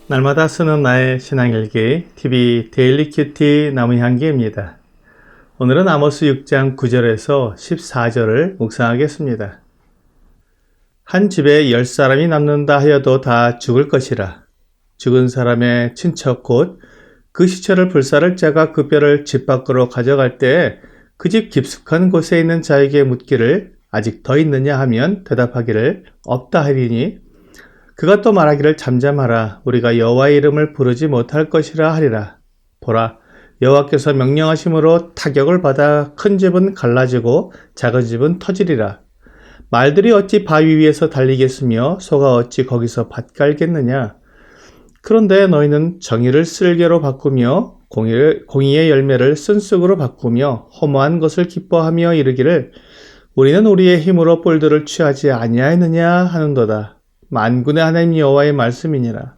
날마다 쓰는 나의 신앙일기 TV 데일리 큐티 나무향기입니다. 오늘은 아모스 6장 9절에서 14절을 묵상하겠습니다. 한 집에 10사람이 남는다 하여도 다 죽을 것이라. 죽은 사람의 친척 곧 그 시체를 불사를 자가 그 뼈를 집 밖으로 가져갈 때 그 집 깊숙한 곳에 있는 자에게 묻기를 아직 더 있느냐 하면 대답하기를 없다 하리니 그가 또 말하기를 잠잠하라. 우리가 여호와의 이름을 부르지 못할 것이라 하리라. 보라, 여호와께서 명령하심으로 타격을 받아 큰 집은 갈라지고 작은 집은 터지리라. 말들이 어찌 바위 위에서 달리겠으며 소가 어찌 거기서 밭 갈겠느냐. 그런데 너희는 정의를 쓸개로 바꾸며 공의의 열매를 쓴쑥으로 바꾸며 허무한 것을 기뻐하며 이르기를 우리는 우리의 힘으로 뿔들을 취하지 아니하였느냐 하는도다. 만군의 하나님 여호와의 말씀이니라.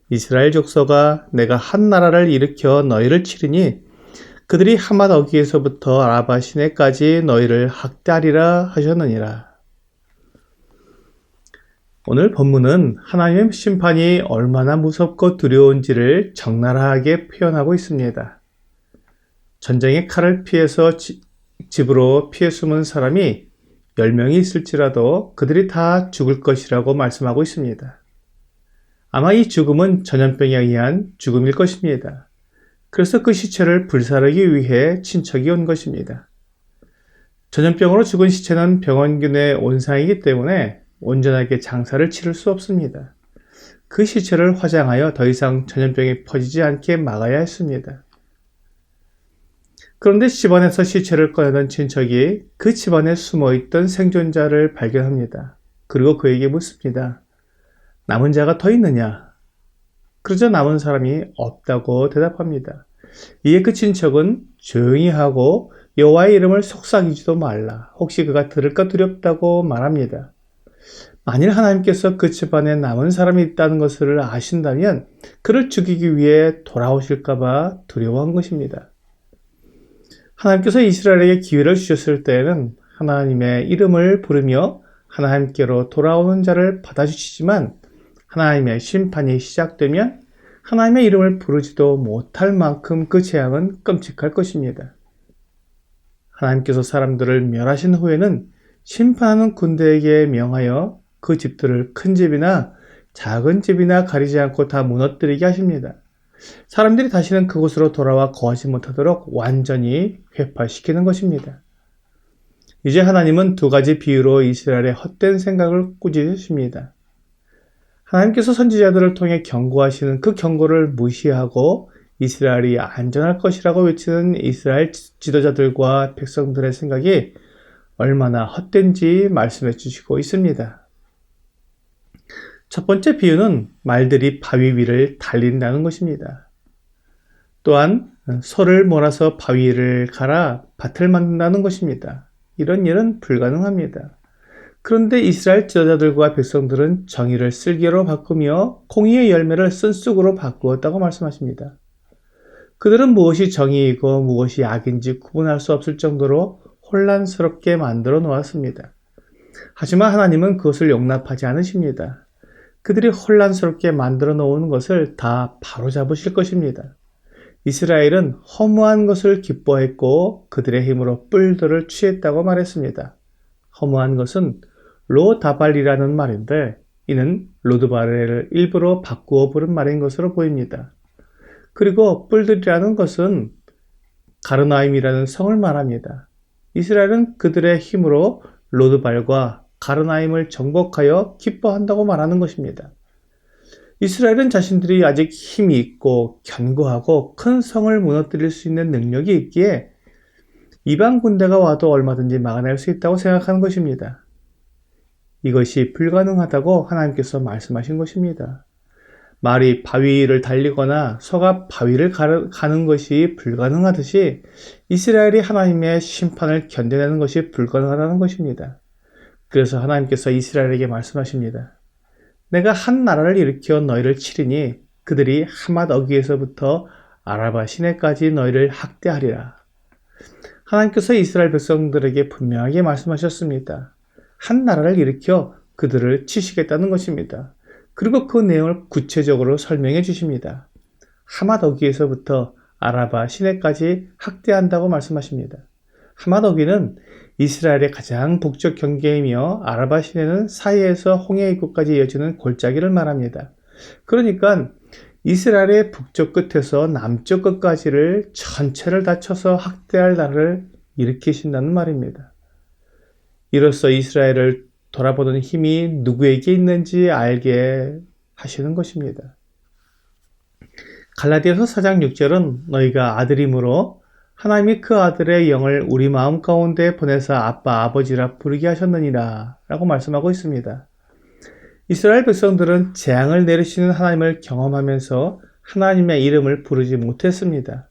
이스라엘 족속아, 내가 한 나라를 일으켜 너희를 치리니 그들이 하맛 어귀에서부터 아라바 시내까지 너희를 학대하리라 하셨느니라. 오늘 본문은 하나님의 심판이 얼마나 무섭고 두려운지를 적나라하게 표현하고 있습니다. 전쟁의 칼을 피해서 집으로 피해 숨은 사람이 10명이 있을지라도 그들이 다 죽을 것이라고 말씀하고 있습니다. 아마 이 죽음은 전염병에 의한 죽음일 것입니다. 그래서 그 시체를 불사르기 위해 친척이 온 것입니다. 전염병으로 죽은 시체는 병원균의 온상이기 때문에 온전하게 장사를 치를 수 없습니다. 그 시체를 화장하여 더 이상 전염병이 퍼지지 않게 막아야 했습니다. 그런데 집안에서 시체를 꺼내던 친척이 그 집안에 숨어있던 생존자를 발견합니다. 그리고 그에게 묻습니다. 남은 자가 더 있느냐? 그러자 남은 사람이 없다고 대답합니다. 이에 그 친척은 조용히 하고 여호와의 이름을 속삭이지도 말라. 혹시 그가 들을까 두렵다고 말합니다. 만일 하나님께서 그 집안에 남은 사람이 있다는 것을 아신다면 그를 죽이기 위해 돌아오실까봐 두려워한 것입니다. 하나님께서 이스라엘에게 기회를 주셨을 때에는 하나님의 이름을 부르며 하나님께로 돌아오는 자를 받아주시지만 하나님의 심판이 시작되면 하나님의 이름을 부르지도 못할 만큼 그 재앙은 끔찍할 것입니다. 하나님께서 사람들을 멸하신 후에는 심판하는 군대에게 명하여 그 집들을 큰 집이나 작은 집이나 가리지 않고 다 무너뜨리게 하십니다. 사람들이 다시는 그곳으로 돌아와 거하지 못하도록 완전히 회파시키는 것입니다. 이제 하나님은 두 가지 비유로 이스라엘의 헛된 생각을 꾸짖으십니다. 하나님께서 선지자들을 통해 경고하시는 그 경고를 무시하고 이스라엘이 안전할 것이라고 외치는 이스라엘 지도자들과 백성들의 생각이 얼마나 헛된지 말씀해 주시고 있습니다. 첫 번째 비유는 말들이 바위 위를 달린다는 것입니다. 또한 소를 몰아서 바위를 갈아 밭을 만든다는 것입니다. 이런 일은 불가능합니다. 그런데 이스라엘 지도자들과 백성들은 정의를 쓸개로 바꾸며 공의의 열매를 쓴쑥으로 바꾸었다고 말씀하십니다. 그들은 무엇이 정의이고 무엇이 악인지 구분할 수 없을 정도로 혼란스럽게 만들어 놓았습니다. 하지만 하나님은 그것을 용납하지 않으십니다. 그들이 혼란스럽게 만들어 놓은 것을 다 바로잡으실 것입니다. 이스라엘은 허무한 것을 기뻐했고 그들의 힘으로 뿔들을 취했다고 말했습니다. 허무한 것은 로다발이라는 말인데 이는 로드바레를 일부러 바꾸어 부른 말인 것으로 보입니다. 그리고 뿔들이라는 것은 가르나임이라는 성을 말합니다. 이스라엘은 그들의 힘으로 로드발과 가르나임을 정복하여 기뻐한다고 말하는 것입니다. 이스라엘은 자신들이 아직 힘이 있고 견고하고 큰 성을 무너뜨릴 수 있는 능력이 있기에 이방 군대가 와도 얼마든지 막아낼 수 있다고 생각하는 것입니다. 이것이 불가능하다고 하나님께서 말씀하신 것입니다. 말이 바위를 달리거나 소가 바위를 가는 것이 불가능하듯이 이스라엘이 하나님의 심판을 견뎌내는 것이 불가능하다는 것입니다. 그래서 하나님께서 이스라엘에게 말씀하십니다. 내가 한 나라를 일으켜 너희를 치리니 그들이 하맛 어귀에서부터 아라바 시내까지 너희를 학대하리라. 하나님께서 이스라엘 백성들에게 분명하게 말씀하셨습니다. 한 나라를 일으켜 그들을 치시겠다는 것입니다. 그리고 그 내용을 구체적으로 설명해 주십니다. 하맛 어귀에서부터 아라바 시내까지 학대한다고 말씀하십니다. 하맛 어귀는 이스라엘의 가장 북쪽 경계이며 아라바 시내는 사이에서 홍해 입구까지 이어지는 골짜기를 말합니다. 그러니까 이스라엘의 북쪽 끝에서 남쪽 끝까지를 전체를 다 쳐서 학대할 날을 일으키신다는 말입니다. 이로써 이스라엘을 돌아보는 힘이 누구에게 있는지 알게 하시는 것입니다. 갈라디아서 4장 6절은 너희가 아들임으로 하나님이 그 아들의 영을 우리 마음 가운데 보내서 아빠 아버지라 부르게 하셨느니라 라고 말씀하고 있습니다. 이스라엘 백성들은 재앙을 내리시는 하나님을 경험하면서 하나님의 이름을 부르지 못했습니다.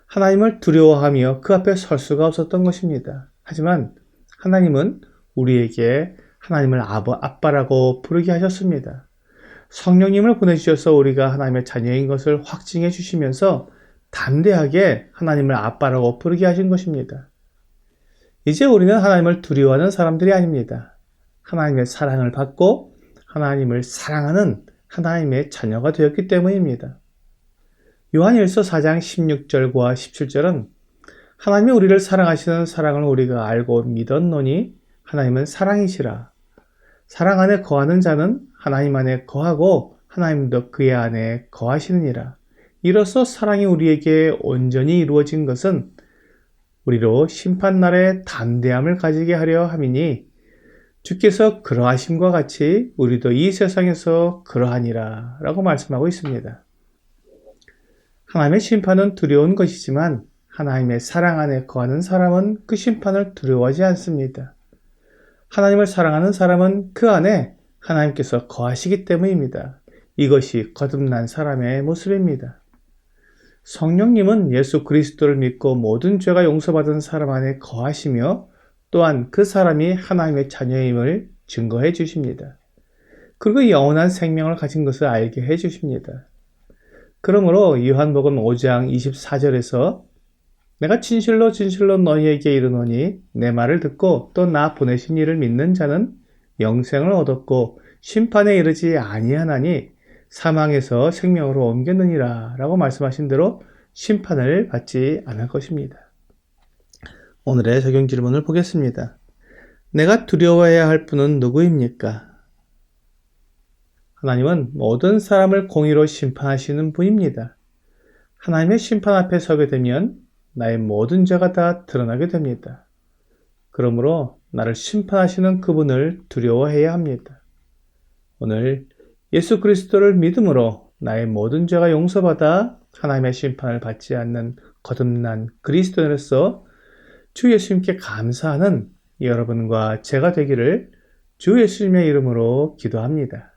하나님을 두려워하며 그 앞에 설 수가 없었던 것입니다. 하지만 하나님은 우리에게 하나님을 아빠라고 부르게 하셨습니다. 성령님을 보내주셔서 우리가 하나님의 자녀인 것을 확증해 주시면서 담대하게 하나님을 아빠라고 부르게 하신 것입니다. 이제 우리는 하나님을 두려워하는 사람들이 아닙니다. 하나님의 사랑을 받고 하나님을 사랑하는 하나님의 자녀가 되었기 때문입니다. 요한일서 4장 16절과 17절은 하나님이 우리를 사랑하시는 사랑을 우리가 알고 믿었노니 하나님은 사랑이시라. 사랑 안에 거하는 자는 하나님 안에 거하고 하나님도 그의 안에 거하시느니라. 이로써 사랑이 우리에게 온전히 이루어진 것은 우리로 심판날에 담대함을 가지게 하려 함이니 주께서 그러하심과 같이 우리도 이 세상에서 그러하니라 라고 말씀하고 있습니다. 하나님의 심판은 두려운 것이지만 하나님의 사랑 안에 거하는 사람은 그 심판을 두려워하지 않습니다. 하나님을 사랑하는 사람은 그 안에 하나님께서 거하시기 때문입니다. 이것이 거듭난 사람의 모습입니다. 성령님은 예수 그리스도를 믿고 모든 죄가 용서받은 사람 안에 거하시며 또한 그 사람이 하나님의 자녀임을 증거해 주십니다. 그리고 영원한 생명을 가진 것을 알게 해 주십니다. 그러므로 요한복음 5장 24절에서 내가 진실로 진실로 너희에게 이르노니 내 말을 듣고 또 나 보내신 이를 믿는 자는 영생을 얻었고 심판에 이르지 아니하나니 사망에서 생명으로 옮겼느니라 라고 말씀하신 대로 심판을 받지 않을 것입니다. 오늘의 적용 질문을 보겠습니다. 내가 두려워해야 할 분은 누구입니까? 하나님은 모든 사람을 공의로 심판하시는 분입니다. 하나님의 심판 앞에 서게 되면 나의 모든 죄가 다 드러나게 됩니다. 그러므로 나를 심판하시는 그분을 두려워해야 합니다. 오늘 예수 그리스도를 믿음으로 나의 모든 죄가 용서받아 하나님의 심판을 받지 않는 거듭난 그리스도인으로서 주 예수님께 감사하는 여러분과 제가 되기를 주 예수님의 이름으로 기도합니다.